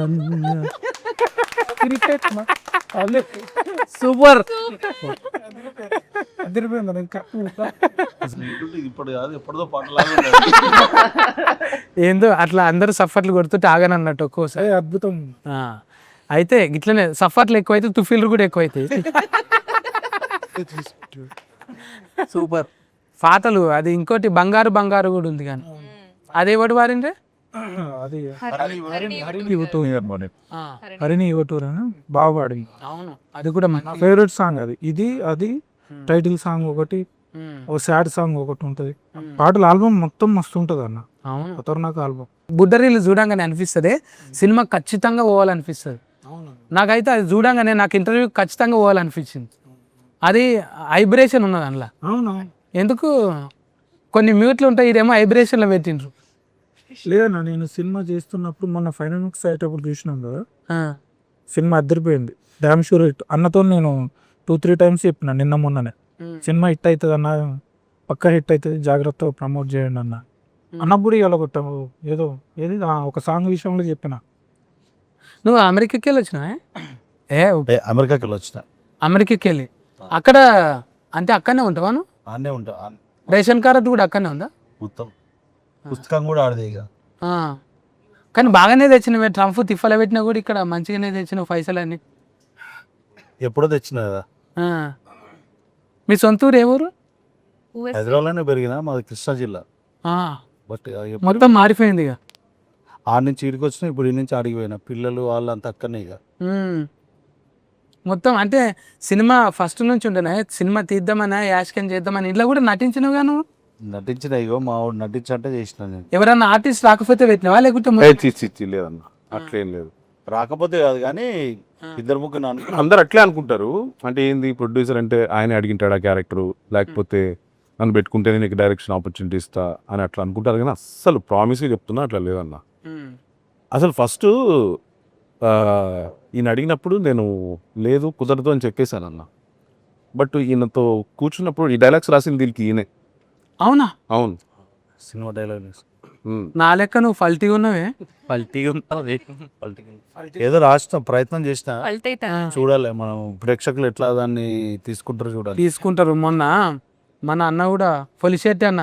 సూపర్ ఏందో అట్లా అందరూ సఫర్లు కొడుతుంటే ఆగనన్నట్టు ఒక్కోసారి అద్భుతం. అయితే ఇట్లనే సఫర్లు ఎక్కువైతే తుఫీలు కూడా ఎక్కువైతాయి. సూపర్ పాటలు. అది ఇంకోటి బంగారు కూడా ఉంది కానీ అదే ఒకటి వారిందే అది హరిని యువటూర్ అని బాగా పాడింది. అవును అది కూడా నా ఫేవరెట్ సాంగ్ అది టైటిల్ సాంగ్ ఒకటి, ఓ సాడ్ సాంగ్ ఒకటి ఉంటది. పాటల ఆల్బమ్ మొత్తం మస్తు ఉంటది అన్న. అవును ఖతర్నాక్ ఆల్బమ్. బుడ్డరీలు చూడంగానే అనిపిస్తుంది సినిమా ఖచ్చితంగా పోవాలనిపిస్తుంది. నాకైతే అది చూడంగానే నాకు ఇంటర్వ్యూ ఖచ్చితంగా పోవాలనిపించింది. అది వైబ్రేషన్ ఉన్నది అందులో. అవును ఎందుకు కొన్ని మ్యూట్లు ఉంటాయి, ఇదేమో వైబ్రేషన్లో పెట్టిండ్రు. లేదన్నా నేను సినిమా చేస్తున్నప్పుడు మొన్న ఫైనాన్స్ అయ్యేటప్పుడు చూసినాం కదా, సినిమా అద్దరిపోయింది. డ్యామ్ షూర్ హిట్ అన్నతో నేను 2-3 టైమ్స్ చెప్పిన నిన్న మొన్ననే, సినిమా హిట్ అవుతుంది అన్న, పక్కా హిట్ అవుతుంది, జాగ్రత్తగా ప్రమోట్ చేయండి అన్న. అన్నప్పుడు ఇవాళ ఏది ఒక సాంగ్ విషయంలో చెప్పిన. నువ్వు అమెరికాకి వెళ్ళి వచ్చినా? అమెరికాకి వెళ్ళి వచ్చిన. అమెరికాకి వెళ్ళి అక్కడ అంటే అక్కడనే ఉంటావా నువ్వు? ఆడనే ఉంటా రేషన్ కార్డు కూడా అక్కడనే ఉందా? మొత్తం పుస్తకం కూడా ఆడదే ఇక. ఆ. కానీ బాగానే తెచ్చినవే, ట్రంప్ తిప్పలు పెట్టినా కూడా ఇక్కడ మంచిగానే తెచ్చినావు పైసలన్నీ. ఎప్పుడో తెచ్చిన కదా. ఆ. మీ సొంత ఊరు ఏ ఊరు? హైదరాబాద్లోనే పెరిగిన మాది కృష్ణా జిల్లా. ఆ. బట్ మొత్తం మారిపోయింది ఇక. ఆడ నుంచి ఈడికి వచ్చిన ఇప్పుడు ఈ నుంచి ఆడికి పోయినా పిల్లలు వాళ్ళంతా అక్కడనే ఇక. మొత్తం అంటే సినిమా ఫస్ట్ నుంచి ఉండేనా, సినిమా తీద్దామని యాష్కన్ చేద్దామని ఇంట్లో కూడా నటించినవుగా నువ్వు? నటించిన ఇగో మా వాడు నటించంటే చేసిన నేను. ఎవరన్నా ఆర్టిస్ట్ రాకపోతే పెట్టినవా లేకుంటే లేదన్న అట్లేం లేదు. రాకపోతే కాదు కానీ ఇద్దరు ముగ్గురు అనుకున్నా. అందరు అట్లే అనుకుంటారు. అంటే ఏంది ప్రొడ్యూసర్ అంటే ఆయన అడిగింటాడు ఆ క్యారెక్టర్, లేకపోతే నన్ను పెట్టుకుంటేనే నీకు డైరెక్షన్ ఆపర్చునిటీ ఇస్తా అని అట్లా అనుకుంటారు. కానీ అస్సలు ప్రామిస్గా చెప్తున్నా అట్లా లేదన్న. అసలు ఫస్ట్ ఈయన అడిగినప్పుడు నేను లేదు కుదరదు అని చెప్పేశాను అన్న. బట్ ఈయనతో కూర్చున్నప్పుడు ఈ డైలాగ్స్ రాసింది దీనికి ఈయనే. అవునా? అవును. సినిమా డైలాగ్ నా లెక్క నువ్వు ఫల్టీగా ఉన్నవే. ఏదో రాసిన ప్రయత్నం చేసిన అల్టైతే చూడాలి మనం ప్రేక్షకులు ఎట్లా దాన్ని తీసుకుంటారో చూడాలి. తీసుకుంటారు. మొన్న మన అన్న కూడా పొలిశెట్టి అన్న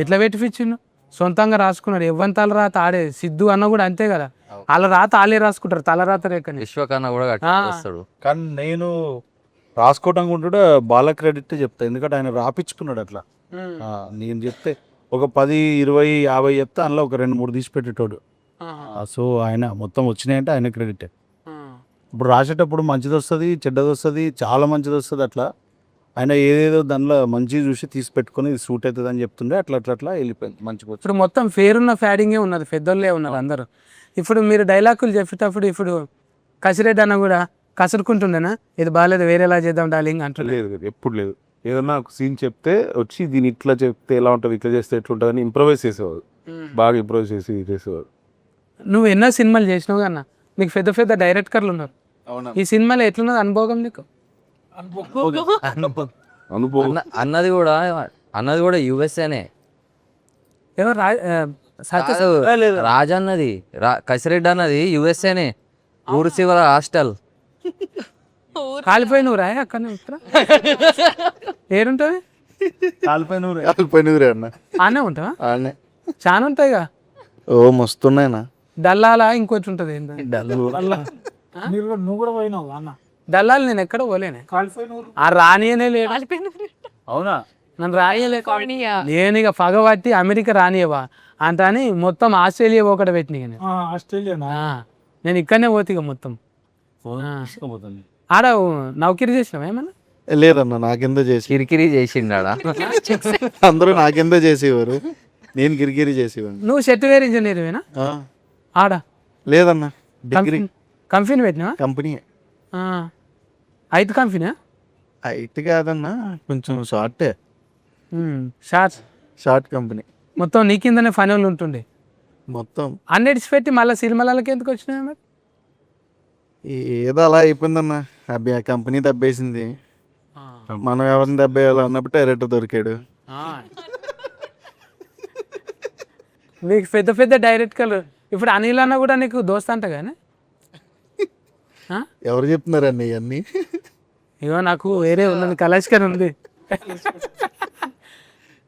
ఎట్లా పెట్టిపించిండు, సొంతంగా రాసుకున్నాడు. ఎవ్వని తల రాత ఆడే. సిద్ధు అన్న కూడా అంతే కదా, వాళ్ళ రాత వాళ్ళే రాసుకుంటారు, తల రాత రేకని. విశ్వకన్నా కూడా వస్తాడు. కానీ నేను రాసుకోవటం కూడా బాల క్రెడిట్ చెప్తా, ఎందుకంటే ఆయన రాపించుకున్నాడు అట్లా. నేను చెప్తే ఒక 10, 20, 50 చెప్తే అందులో ఒక 2-3 తీసి పెట్టేటోడు. సో ఆయన మొత్తం వచ్చినాయంటే ఆయన క్రెడిట్. ఇప్పుడు రాసేటప్పుడు మంచిది వస్తుంది, చెడ్డది వస్తుంది, చాలా మంచిది వస్తుంది. అట్లా ఆయన ఏదేదో దానిలో మంచిగా చూసి తీసి పెట్టుకుని ఇది సూట్ అవుతుంది అని చెప్తుండే అట్లా అట్లా అట్లా వెళ్ళిపోయింది మంచిగా. ఇప్పుడు మొత్తం ఫేరున్న ఫ్యాడింగే ఉన్నది, పెద్దోళ్ళే ఉన్నారు అందరూ. ఇప్పుడు మీరు డైలాగులు చెప్పేటప్పుడు ఇప్పుడు కసిరెడ్డి అన్న కూడా కసురుకుంటుండేనా, ఇది బాగాలేదు వేరేలా చేద్దాం డార్లింగ్ అంటారు? లేదు, ఎప్పుడు లేదు. ఏదన్నా ఒక సీన్ చెప్తే వచ్చి దీన్ని ఇట్లా చెప్తే ఎలా ఉంటుంది, ఇట్లా చేస్తే ఎట్లా ఉంటుంది అని ఇంప్రవైజ్ చేసేవాడు. బాగా ఇంప్రవైజ్ చేసి చేసేవాడు. నువ్వు ఎన్నో సినిమాలు చేసినావు కన్నా, నీకు పెద్ద పెద్ద డైరెక్టర్లు ఉన్నారు. ఈ సినిమాలో ఎట్లున్నది అనుభవం నీకు? అనుభవం అన్నది కూడా యుఎస్ఏనే. ఎవరు రాజా అన్నది కసిరెడ్డి అన్నది యుఎస్ఏనే. ఊరు చివర హాస్టల్. కాలిపోయి నువ్వు రాయ అక్కడ ఏడుంటావి? కాలిపోయినూరే అన్న. ఆనే ఉంటావా? ఆడనే. చాలా ఉంటాయిగా. ఓ మస్తున్నాయినా. డల్లాలా ఇంకోటి ఉంటుంది ఏంటంటే నువ్వు కూడా పోయినావు అన్న? డల్లాలు నేను ఎక్కడ పోలేనే. కాలిపోయినూరు ఆ రానియనే లేడు. అవునా? నన్ను రానియలే. నేను ఇక పగబట్టి అమెరికా రానియవా అంత అని మొత్తం ఆస్ట్రేలియా ఒకటి పెట్టిన నేను. ఆస్ట్రేలియానా? నేను ఇక్కడనే పోతే ఇక మొత్తం. ఆడ నౌకరీ చేసినావా ఏమన్నా? లేదన్న, నాకెందో చేసి కిరికిరి చేసిండాడా. అందరూ నాకెందో చేసేవారు, నేను గిరిగిరి చేసేవాడిని. నువ్వు సాఫ్ట్వేర్ ఇంజనీర్వేనా? ఆడ లేదన్న, డిగ్రీ కంపెనీ పెట్టినావా? కంపెనీ. అయితే కంపెనీ అయితే కాదన్న, కొంచెం షార్టే. Short company. మొత్తం నీ కిందనే పని వాళ్ళు ఉంటుండే మొత్తం అన్నిటిసి పెట్టి మళ్ళీ సినిమాలకి ఎందుకు వచ్చినాయి మరి? ఏదో అలా అయిపోయిందన్న, ఆ కంపెనీ దెబ్బేసింది. మనం ఎవరిని దెబ్బేయాలి అన్నప్పుడు డైరెక్టర్ దొరికాడు. మీకు పెద్ద పెద్ద డైరెక్టర్లు ఇప్పుడు అనిల్ అన్న కూడా నీకు దోస్త్ అంట కానీ ఎవరు చెప్తున్నారండి ఇవన్నీ? ఇగో నాకు వేరే ఉన్నది, కలాష్కర్ ఉంది.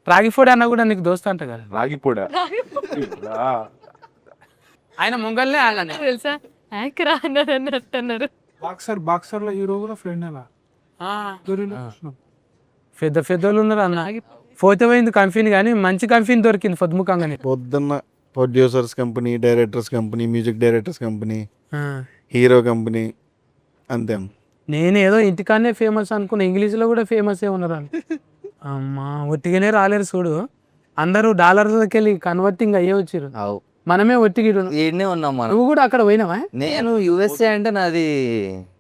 రాగిపోడి అన్న కూడా నీకు దోస్త్ అంట కదా? రాగిపోడా ఆయన ముంగల్నే ఆగానే తెలుసా? యాక్రా అన్నారు అన్నట్టు. బాక్సర్లో హీరో కూడా ఫ్రెండ్ అలా పెద్ద పెద్దోళ్ళు ఉన్నారు అన్న. పోతే పోయింది కంపెనీ, కానీ మంచి కంపెనీ దొరికింది పొద్దుముఖంగానే. పొద్దున్న producers company, directors company, music directors company, hero company, అంతే. నేను ఏదో ఇంటికానే ఫేమస్ అనుకున్నా, ఇంగ్లీష్లో కూడా ఫేమస్ ఏ ఉన్నారు అని. అమ్మా ఒట్టిగానే రాలేరు చూడు, అందరూ డాలర్లకి వెళ్ళి కన్వర్టింగ్ అయ్యే వచ్చారు, మనమే ఒట్టిగి. ఈడనే ఉన్నాం మనం. నువ్వు కూడా అక్కడ పోయినావా? నేను యుఎస్ఏ అంటే నాది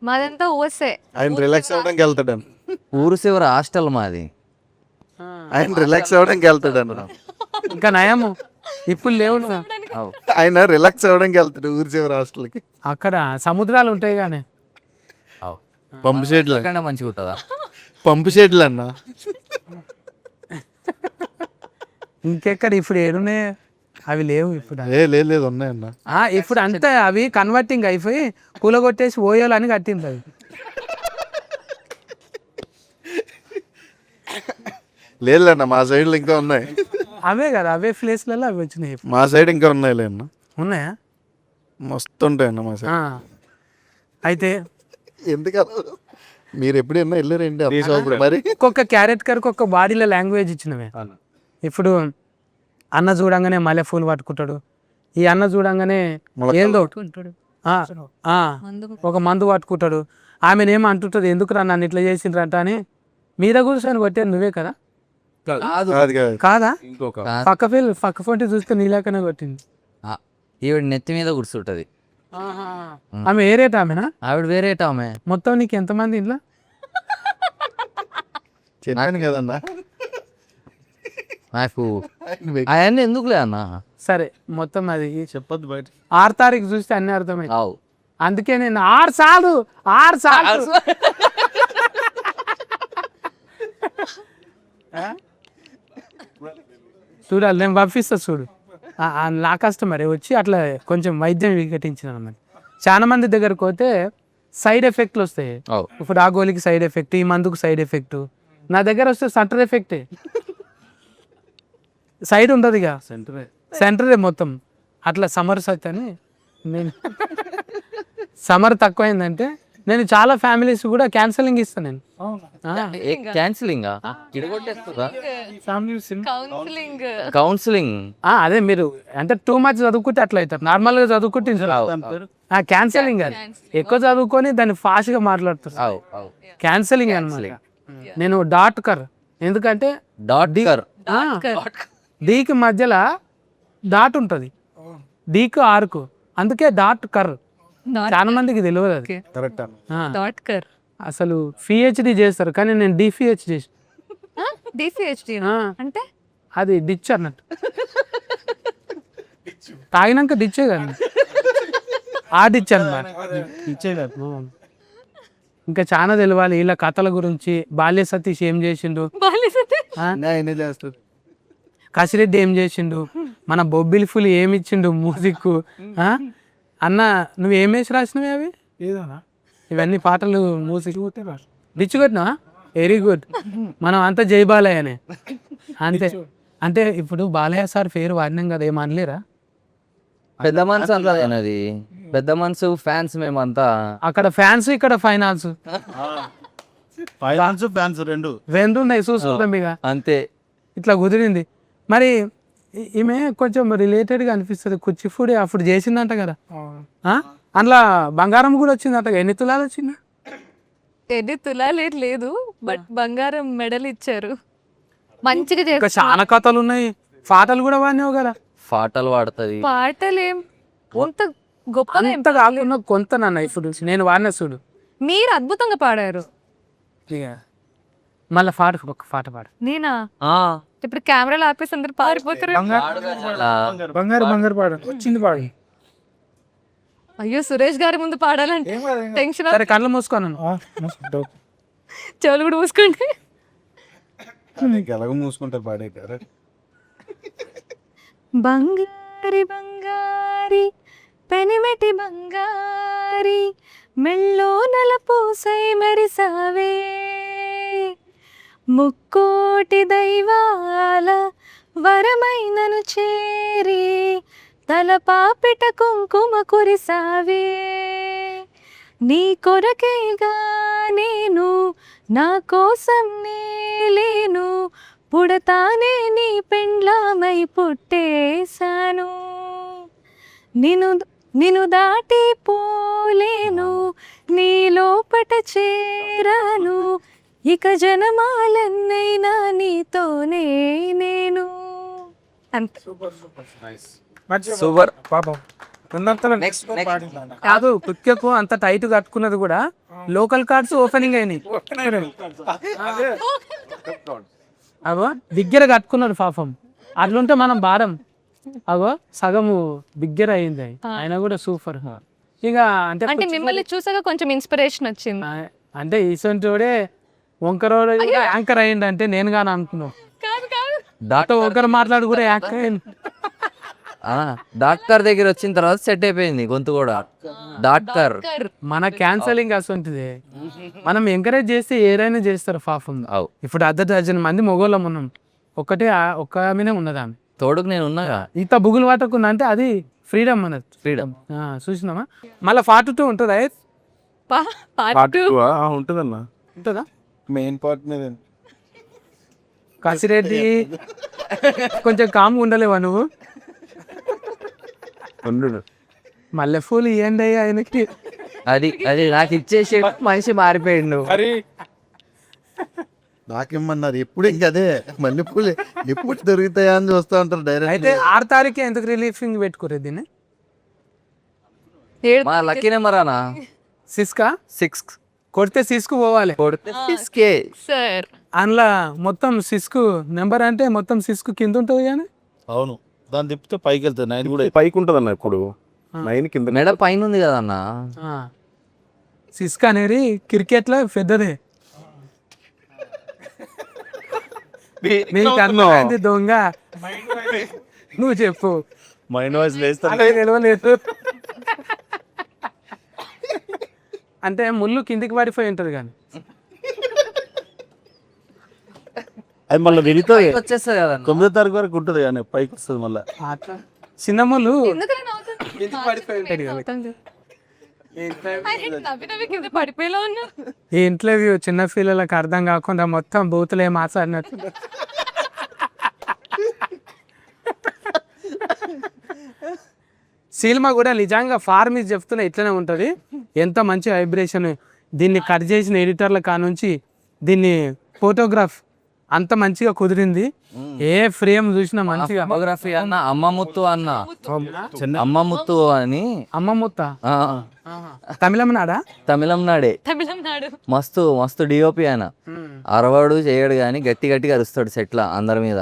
మాదంతా ఓసే. ఆయన రిలాక్స్ అవ్వడానికి వెళ్తాడు. ఊరు చివర హాస్టల్ మాది. ఆయన రిలాక్స్ అవ్వడానికి వెళ్తాడు అన్న. ఇంకా నయము ఇప్పుడు లేవు. ఆయన రిలాక్స్ అవ్వడానికి వెళ్తాడు ఊరి చివరి హాస్టల్కి. అక్కడ సముద్రాలు ఉంటాయి కానీ పంపు షెడ్లు, మంచిగా ఉంటుందా? పంపు షెడ్లు అన్న. ఇంకెక్కడ ఇప్పుడు ఏడున్నాయి అవి? లేవు ఇప్పుడు. లేదు ఉన్నాయన్న. ఇప్పుడు అంతా అవి కన్వర్టింగ్ అయిపోయి కూలగొట్టేసి ఓయోలు అని కట్టింది అవి. లేదన్న మా సైడ్ ఇంకా ఉన్నాయి, అవే కదా, అవే ప్లేస్లలో అవి వచ్చినాయి. మా సైడ్ ఇంకా ఉన్నాయి లేదన్న, ఉన్నాయా? మస్తు ఉంటాయన్న మా సైడ్. ఆ. అయితే ఎందుకన్నా మీరు ఎప్పుడైనా వెళ్ళారండి మరి? ఒక్కొక్క క్యారెక్టర్కి ఒక్క బాడీలో లాంగ్వేజ్ ఇచ్చినవే. ఇప్పుడు అన్న చూడంగానే మల్లె పూలు పట్టుకుంటాడు, ఈ అన్న చూడంగానే ఏందో ఒక మందు పట్టుకుంటాడు, ఆమెనేమో అంటుంటుంది ఎందుకురా నన్ను ఇట్లా చేసిండ్రంట అని మీద కూర్చొని కొట్టేది నువ్వే కదా? కాదు కాదు, కాదా? ఇంకొక పక్క ఫోన్ చూస్తే నీలాకనే కొట్టింది. ఈవిడ నెత్తి మీద కూర్చుంటది. ఆమె ఏ రేట్ ఆమెనా? ఆవిడ వేరేట ఆమె. మొత్తం నీకు ఎంతమంది ఇంట్లో? చెప్పాను కదన్న. నాకు అవన్నీ ఎందుకులే అన్న. సరే మొత్తం అది చెప్పొద్దు బయట. 6 తారీఖు చూస్తే అన్ని అర్థమైంది. అవు అందుకే నేను 6 సార్లు చూడాలి, నేను పంపిస్తా చూడు. నా కస్టమర్ వచ్చి అట్లా కొంచెం వైద్యం వికటించిన అన్నమాట. చాలా మంది దగ్గరకు పోతే సైడ్ ఎఫెక్ట్లు వస్తాయి. అవు ఇప్పుడు ఆ గోలికి సైడ్ ఎఫెక్ట్, ఈ మందుకు సైడ్ ఎఫెక్ట్. నా దగ్గర వస్తే సెంటర్ ఎఫెక్టే, సైడ్ ఉండదు ఇక, సెంటరే మొత్తం. అట్లా సమర్ సత్ అని నేను సమర్ తక్కువైందంటే నేను చాలా ఫ్యామిలీస్ కూడా క్యాన్సలింగ్ ఇస్తాను నేను. Cancelling counselling. అదే మీరు అంటే టూ మచ్ చదువుకుంటే అట్లా అవుతారు, నార్మల్గా చదువుకుంటే క్యాన్సలింగ్ అది ఎక్కువ చదువుకొని దాన్ని ఫాస్ట్గా మాట్లాడుతారు. క్యాన్సలింగ్ అనమాట. నేను డాట్ కర్, ఎందుకంటే డీకి మధ్యలో డాట్ ఉంటుంది, డీకు ఆర్కు, అందుకే డాట్ కర్. చాలా మందికి తెలియదు అది. కరెక్ట్ అన్న. డాట్ కర్. అసలు పిహెచ్డి చేస్తారు కానీ నేను డిపిహెచ్ చేసి డిపిహెచ్డి అంటే అది డిచ్ అన్నట్టు, తాగినాక డిచ్చే కదా, ఆ డిచ్ అన్నమాట. ఇంకా చాలా తెలియాలి వీళ్ళ కథల గురించి. బాల్య సతీష్ ఏం చేసిండు, కసిరెడ్డి ఏం చేసిండు, మన బొబ్బిలి ఫుల్ ఏమి ఇచ్చిండు మ్యూజిక్. అన్న నువ్వు ఏమేసి రాసినవి అవి? ఏదన్నా ఇవన్నీ పాటలు మ్యూజిక్ డిచ్ కొట్టినా? Very good. మనం అంతా జై బాలయ్యనే అంతే. అంటే ఇప్పుడు బాలయ్య సార్ పేరు వాడినాం కదా, ఏమనలేరా? పెద్ద మనసు అంతా అది పెద్ద మనసు ఫ్యాన్స్ మేమంతా. అక్కడ ఫ్యాన్స్, ఇక్కడ ఫైనాన్స్, ఫైనాన్స్ రెండు ఉన్నాయి చూసుకుంటాం ఇక. అంతే ఇట్లా కుదిరింది. మరి ఈమె కొంచెం రిలేటెడ్గా అనిపిస్తుంది. కూచిపూడి అప్పుడు చేసిందంట కదా, అందులో బంగారం కూడా వచ్చిందంట. ఎన్ని తులాలు వచ్చిందా? 10 తులాలు లేదు, బట్ బంగారం మెడల్ ఇచ్చారు. మంచిగా ఇంకా చాలా కథలు ఉన్నాయి, పాటలు కూడా వాడినావు కదా. పాటలు పాడుతుంది. పాటలేం కొంత గొప్పగా అంత కాకుండా కొంత నన్న ఇప్పుడు నేను వాడిన చూడు. మీరు అద్భుతంగా పాడారు. ఇక మళ్ళీ ఒక పాట పాడు. నేనా? ఇప్పుడు కెమెరాలు ఆపేసి అందరు పారిపోతారు. బంగారు పాడు వచ్చింది పాడు. అయ్యో సురేష్ గారి ముందు పాడాలంటే టెన్షన్. సరే కళ్ళు మూసుకున్నాను, చెవులు కూడా మూసుకోండి. ఎలాగో మూసుకుంటారు పాడే కదా. బంగారి బంగారి పెనిమెటి బంగారి మెళ్ళో నలపూసై మెరిసావే, ముక్కోటి దైవాల వరమైనను చేరి తలపాపిట కుంకుమ కురిసావే, నీ కొరకేగా నేను నా కోసం నేలేను, పుడతానే నీ పెండ్లామై పుట్టేశాను, నిన్ను దాటి పోలేను, నీ లోపట చేరాను, ఇక జనమాలన్నైనా నీతోనే నేను. అంతే. సూపర్. పాపం కాదు కుక్కకు అంత టైట్ కట్టుకున్నది కూడా లోకల్ కార్డ్స్ ఓపెనింగ్ అయినాయి. అగో బిగ్గర కట్టుకున్నాడు పాపం. అట్లుంటే మనం భారం. అగో సగము బిగ్గర అయింది, ఆయన కూడా సూపర్. ఇక అంటే మిమ్మల్ని చూసాక కొంచెం ఇన్స్పిరేషన్ వచ్చింది. అంటే ఈసొంటోడే వంకరోడు యాంకర్ అయ్యింది అంటే నేను కానీ అనుకున్నాను. కాదు కాదు, దాంతో ఒకరు మాట్లాడు కూడా యాంకర్ అయింది. డాక్టర్ దగ్గర వచ్చిన తర్వాత సెట్ అయిపోయింది గొంతు కూడా. డాక్టర్ మన క్యాన్సలింగ్ అసొంటిది. మనం ఎంకరేజ్ చేస్తే ఏదైనా చేస్తారు పాపం. అవు ఇప్పుడు డజన్ మంది మొగోళ్ళం ఉన్నాం, ఒక్క ఆమెనే ఉన్నది ఆమె. తోడుకు నేను ఉన్నాగా. ఇంత బుగులు పట్టకుండా అంటే అది ఫ్రీడమ్ అన్నది. ఫ్రీడమ్. చూసినామా? మళ్ళీ 42 ఉంటుందా? ఉంటుందన్న. ఉంటుందా? మెయిన్ పార్ట్ మీద కాశిరెడ్డి కొంచెం కామ్గా ఉండలేవా నువ్వు? మల్లెపూలు ఇవ్వండి ఆయనకి. అది అది నాకు ఇచ్చేసి మనిషి మారిపోయిండు. నాకేమన్నారు ఎప్పుడు ఇంక అదే మల్లెపూలు ఎప్పుడు దొరుకుతాయా అని చూస్తూ ఉంటారు డైరెక్ట్. అయితే 6 తారీఖు ఎందుకు రిలీఫింగ్ పెట్టుకోలేదు దీన్ని? మా లక్కీ నెంబర్ అనా సిస్కా 6 కొడితే సిస్కు పోవాలి. కొడితే 6K. సార్ అందులో మొత్తం సిస్కు నెంబర్ అంటే మొత్తం సిస్కు కింద ఉంటుంది కానీ. అవును, దాన్ని తిప్పితే పైకి వెళ్తుంది. 9 కూడా పైకి ఉంటుంది అన్న, ఇప్పుడు 9 కింద. మెడ పైన ఉంది కదన్న. సిస్క్ అనేది క్రికెట్లో పెద్దదే. నీకు అర్థమైంది దొంగ, నువ్వు చెప్పు. మైండ్ వాయిస్ వేస్తా. అదే నిలవలేదు అంటే ముళ్ళు కిందికి పడిపోయి ఉంటుంది కానీ. అది మళ్ళీ విరిగితే వచ్చేస్తుంది కదన్న. 9వ తారీఖు వరకు ఉంటుంది కానీ పైకి వస్తుంది మళ్ళీ. అట్లా చిన్న ముళ్ళు ఎందుకలా నవ్వుతున్నావు? కిందికి పడిపోయి ఉంటుంది కదా. పడిపోయేలా ఉన్నా. ఈ ఇంటర్వ్యూ చిన్న పిల్లలకు అర్థం కాకుండా మొత్తం బూతులే మాట్లాడినట్టు. సినిమా కూడా నిజంగా ఫార్మీస్ చెప్తున్నా ఇట్లనే ఉంటుంది. ఎంత మంచి వైబ్రేషన్. దీన్ని కట్ చేసిన ఎడిటర్ల కానుంచి దీన్ని ఫోటోగ్రాఫ్ అంత మంచిగా కుదిరింది. ఏ ఫ్రేమ్ చూసినా మంచిగా. ఫోటోగ్రఫీ అన్న అమ్మముత్తు అన్న, అమ్మముత్తు అని. అమ్మమ్ముత్త ఆ, తమిళనాడా? తమిళనాడే. తమిళనాడు. మస్తు మస్తు డిఓపి ఆయన. అరవాడు చేయడు కానీ గట్టి గట్టిగా అరుస్తాడు సెట్ల అందరి మీద.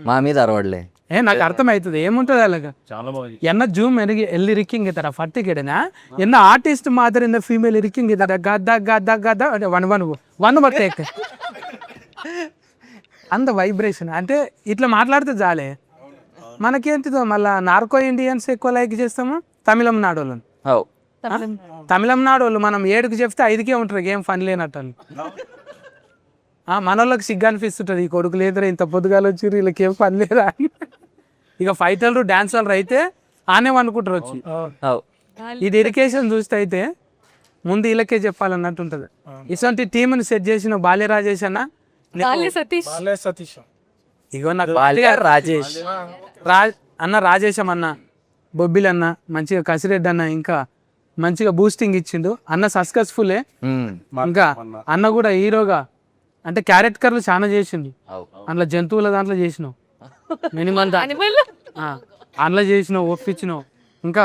మా మీద అరవడలే. నాకు అర్థమవుతుంది ఏముంటుంది అలాగా. చాలా బాగా என்ன ஜூம் எனக்கு எல்லி இருக்கீங்க தர ஃபட்டு கேடுனா என்ன ஆர்டிஸ்ட் மாதிரி இந்த ஃபீமேல் இருக்கீங்க தர கதா கதா கதா వన్ బట్టేక్ అంత వైబ్రేషన్ అంటే ఇట్లా మాట్లాడితే చాలే. మనకేంటిదో మళ్ళీ నార్కో ఇండియన్స్ ఎక్కువ లైక్ చేస్తాము తమిళనాడు వాళ్ళని. అవు తమిళనాడు వాళ్ళు మనం 7కి చెప్తే 5కే ఉంటారు, ఏం ఫన్ లేనట్టు వాళ్ళు. మన వాళ్ళకి సిగ్గు అనిపిస్తుంటుంది, ఈ కొడుకు లేదురా ఇంత పొద్దుగాలు వచ్చి వీళ్ళకి ఏం పని లేదా. ఇక ఫైటర్లు డాన్సర్లు అయితే ఆనే అనుకుంటారు వచ్చి. అవు ఈ డెడికేషన్ చూస్తే అయితే ముందు వీళ్ళకే చెప్పాలన్నట్టు ఉంటుంది. ఇటువంటి టీంని సెట్ చేసిన బాల్య రాజేష్ అన్న, సతీష్ ఇగో నాకు బాల్య రాజేష్ అన్న, రాజేశం అన్న, బొబ్బిల్ అన్న, మంచిగా కసిరెడ్డి అన్న ఇంకా మంచిగా బూస్టింగ్ ఇచ్చిండు అన్న. సక్సెస్ఫుల్లే. ఇంకా అన్న కూడా హీరోగా అంటే క్యారెక్టర్లు చాలా చేసిండు. అందులో జంతువుల దాంట్లో చేసినావు మినిమం, అందులో చేసినావు, ఒప్పించినావు. ఇంకా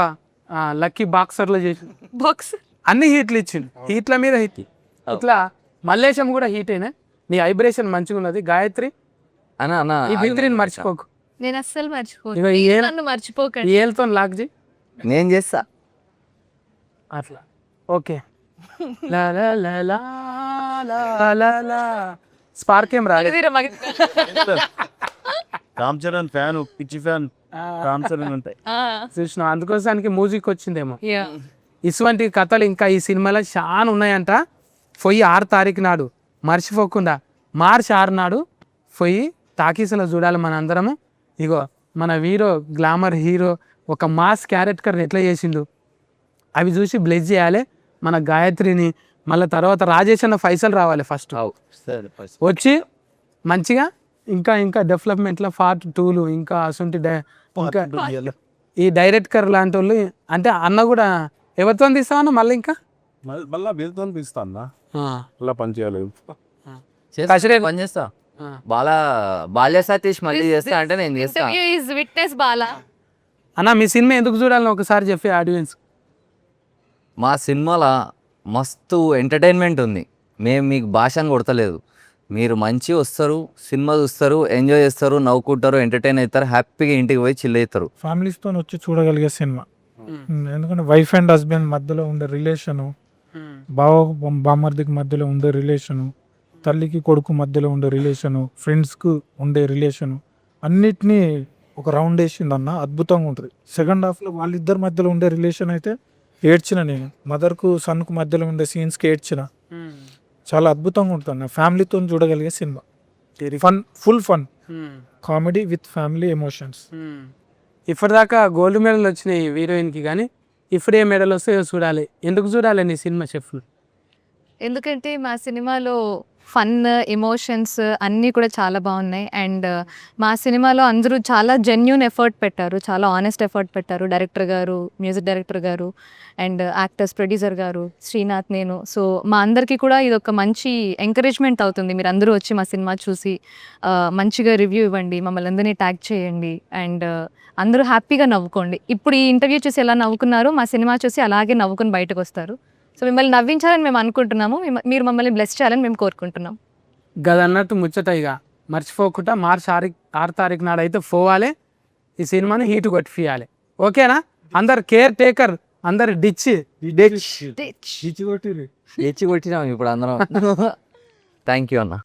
లక్కీ బాక్సర్లో చేసిన బాక్స్ అన్ని హీట్లు ఇచ్చిండు, హీట్ల మీద హిట్. ఇట్లా మల్లేశం కూడా హీట్ అయినా. నీ వైబ్రేషన్ మంచిగా ఉన్నది. గాయత్రి అన్న అన్న ఈ బిత్రిని మర్చిపోకు. నేను అస్సలు మర్చిపోను. ఇగో ఈ నన్ను మర్చిపోకండి. ఈ ఏళ్ళతో లాక్ చేయి నేను చేస్తా అట్లా. ఓకే. లా లా లా లా లా లా లా. స్పార్క్ ఏం రాలేదు. రామ్ చరణ్ ఫ్యాన్, పిచ్చి ఫ్యాన్ రామ్ చరణ్ ఉంటాయి. చూసిన అందుకోసానికి మ్యూజిక్ వచ్చిందేమో. ఇటువంటి కథలు ఇంకా ఈ సినిమాలో చాలా ఉన్నాయంట. పొయ్యి 6 తారీఖు నాడు మర్చిపోకుండా, మార్చి 6 నాడు పొయ్యి టాకీస్లో చూడాలి మన అందరము. ఇగో మన హీరో, గ్లామర్ హీరో ఒక మాస్ క్యారెక్టర్ ఎట్లా చేసిండు అవి చూసి బ్లెస్ చేయాలి మన గాయత్రిని. మళ్ళీ తర్వాత రాజేష్ అన్న పైసలు రావాలి ఫస్ట్ వచ్చి మంచిగా. ఇంకా ఇంకా డెవలప్మెంట్లో పార్ట్ 2లు ఇంకా అసొంటి ఇంకా ఈ డైరెక్టర్ లాంటి వాళ్ళు అంటే అన్న కూడా ఎవరితో తీస్తామన్నా మళ్ళీ ఇంకా మళ్ళీ వీళ్ళతో తీస్తా అన్న, మళ్ళీ పని చేయాలి. పని చేస్తా. బాల్య సతీష్ మళ్ళీ చేస్తా అంటే నేను చేస్తా. విట్నెస్ బాలా అన్న మీ సినిమా ఎందుకు చూడాలని ఒకసారి చెప్పే ఆడియన్స్. మా సినిమాలో మస్తు ఎంటర్టైన్మెంట్ ఉంది. మేము మీకు భాషను కొడతలేదు. మీరు మంచి వస్తారు, సినిమా చూస్తారు, ఎంజాయ్ చేస్తారు, నవ్వుకుంటారు, ఎంటర్టైన్ అవుతారు, హ్యాపీగా ఇంటికి పోయి చిల్ అవుతారు. ఫ్యామిలీస్తో వచ్చి చూడగలిగే సినిమా. ఎందుకంటే వైఫ్ అండ్ హస్బెండ్ మధ్యలో ఉండే రిలేషను, బావ బామర్దికి మధ్యలో ఉండే రిలేషను, తల్లికి కొడుకు మధ్యలో ఉండే రిలేషను, ఫ్రెండ్స్కు ఉండే రిలేషను, అన్నిటినీ ఒక రౌండ్ వేసింది అన్న, అద్భుతంగా ఉంటుంది. సెకండ్ హాఫ్లో వాళ్ళిద్దరి మధ్యలో ఉండే రిలేషన్ అయితే ఏడ్చిన నేను, మదర్కు సన్కు మధ్యలో ఉండే సీన్స్కి ఏడ్చిన. చాలా అద్భుతంగా ఉంటుంది అన్న, ఫ్యామిలీతో చూడగలిగే cinema. Fun, full fun comedy with family emotions. ఇప్పటిదాకా గోల్డ్ మెడల్ వచ్చినాయి హీరోయిన్కి, కానీ ఇప్పుడు ఏ మెడల్ వస్తాయో చూడాలి. ఎందుకు చూడాలి నీ సినిమా చెఫ్లు? ఎందుకంటే మా సినిమాలో ఫన్, ఎమోషన్స్ అన్నీ కూడా చాలా బాగున్నాయి. అండ్ మా సినిమాలో అందరూ చాలా జెన్యూన్ ఎఫర్ట్ పెట్టారు, చాలా ఆనెస్ట్ ఎఫర్ట్ పెట్టారు. డైరెక్టర్ గారు, మ్యూజిక్ డైరెక్టర్ గారు, అండ్ యాక్టర్స్, ప్రొడ్యూసర్ గారు, శ్రీనాథ్, నేను. సో మా అందరికీ కూడా ఇది ఒక మంచి ఎంకరేజ్మెంట్ అవుతుంది. మీరు అందరూ వచ్చి మా సినిమా చూసి మంచిగా రివ్యూ ఇవ్వండి, మమ్మల్ని అందరినీ ట్యాగ్ చేయండి, అండ్ అందరూ హ్యాపీగా నవ్వుకోండి. ఇప్పుడు ఈ ఇంటర్వ్యూ చూసి ఎలా నవ్వుకున్నారో మా సినిమా చూసి అలాగే నవ్వుకుని బయటకు వస్తారు. సో మిమ్మల్ని నవ్వించాలని మేము అనుకుంటున్నాము, మీరు మమ్మల్ని బ్లెస్ చేయాలని మేము కోరుకుంటున్నాం. గదన్నట్టు ముచ్చట ఇక మర్చిపోకుండా మార్చి 6 తారీఖు నాడు అయితే పోవాలి, ఈ సినిమాని హీట్ కొట్టియాలి. ఓకేనా? అందరు కేర్ టేకర్, అందరు డిచ్ ఎచ్చి కొట్టినాం ఇప్పుడు అందరం. థ్యాంక్ యూ అన్న.